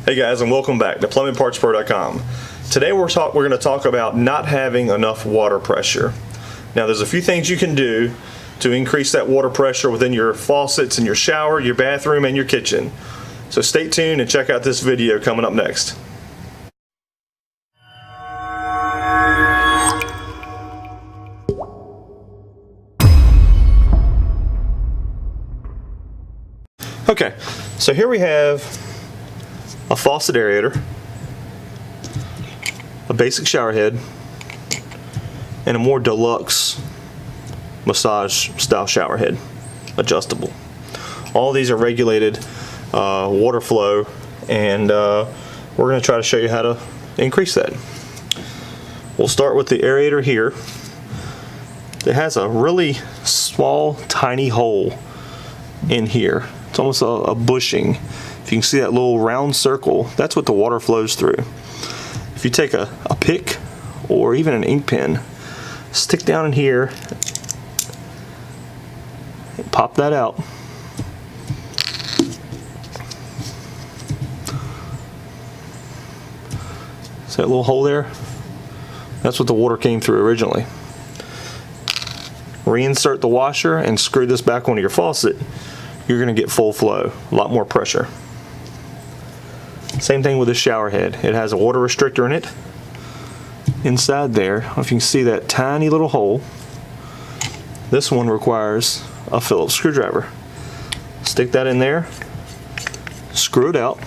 Hey guys, and welcome back to PlumbingPartsPro.com. Today we're going to talk about not having enough water pressure. Now there's a few things you can do to increase that water pressure within your faucets in your shower, your bathroom, and your kitchen. So stay tuned and check out this video coming up next. Okay, so here we have a faucet aerator, a basic shower head, and a more deluxe massage style shower head, adjustable. All these are regulated water flow, and we're going to try to show you how to increase that. We'll start with the aerator here. It has a really small, tiny hole in here. It's almost a bushing. If you can see that little round circle, that's what the water flows through. If you take a pick or even an ink pen, stick down in here, and pop that out. See that little hole there? That's what the water came through originally. Reinsert the washer and screw this back onto your faucet. You're going to get full flow, a lot more pressure. Same thing with the shower head. It has a water restrictor in it. Inside there, if you can see that tiny little hole, this one requires a Phillips screwdriver. Stick that in there, screw it out.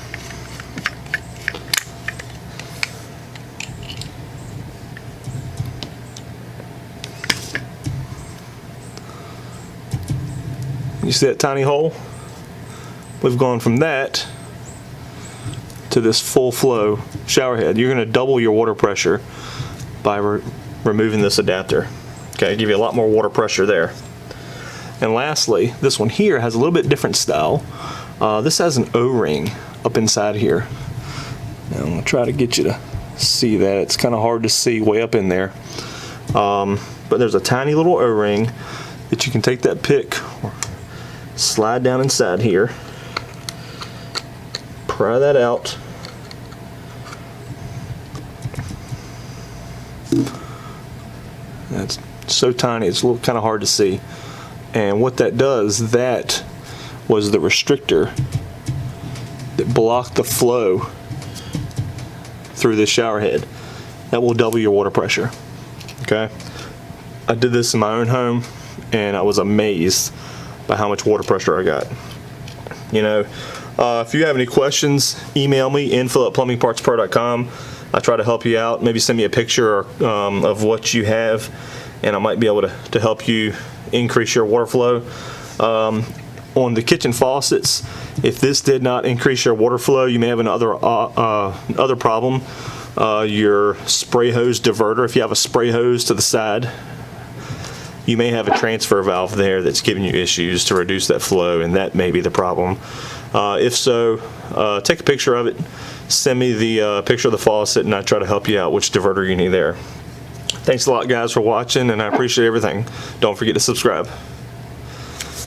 You see that tiny hole? We've gone from that to this full flow shower head. You're going to double your water pressure by removing this adapter. Okay, give you a lot more water pressure there. And lastly, this one here has a little bit different style. This has an O-ring up inside here. Now I'm going to try to get you to see that. It's kind of hard to see way up in there. But there's a tiny little O-ring that you can take that pick, slide down inside here, pry that out, that's so tiny it's a little kind of hard to see. And what that does, that was the restrictor that blocked the flow through the shower head. That will double your water pressure. Okay, I did this in my own home and I was amazed by how much water pressure I got. You know, if you have any questions, email me, info@plumbingpartspro.com. I try to help you out. Maybe send me a picture of what you have, and I might be able to help you increase your water flow. On the kitchen faucets, if this did not increase your water flow, you may have another other problem. Your spray hose diverter, if you have a spray hose to the side, you may have a transfer valve there that's giving you issues to reduce that flow, and that may be the problem. If so, take a picture of it, send me the picture of the faucet, and I try to help you out which diverter you need there. Thanks a lot guys for watching, and I appreciate everything. Don't forget to subscribe.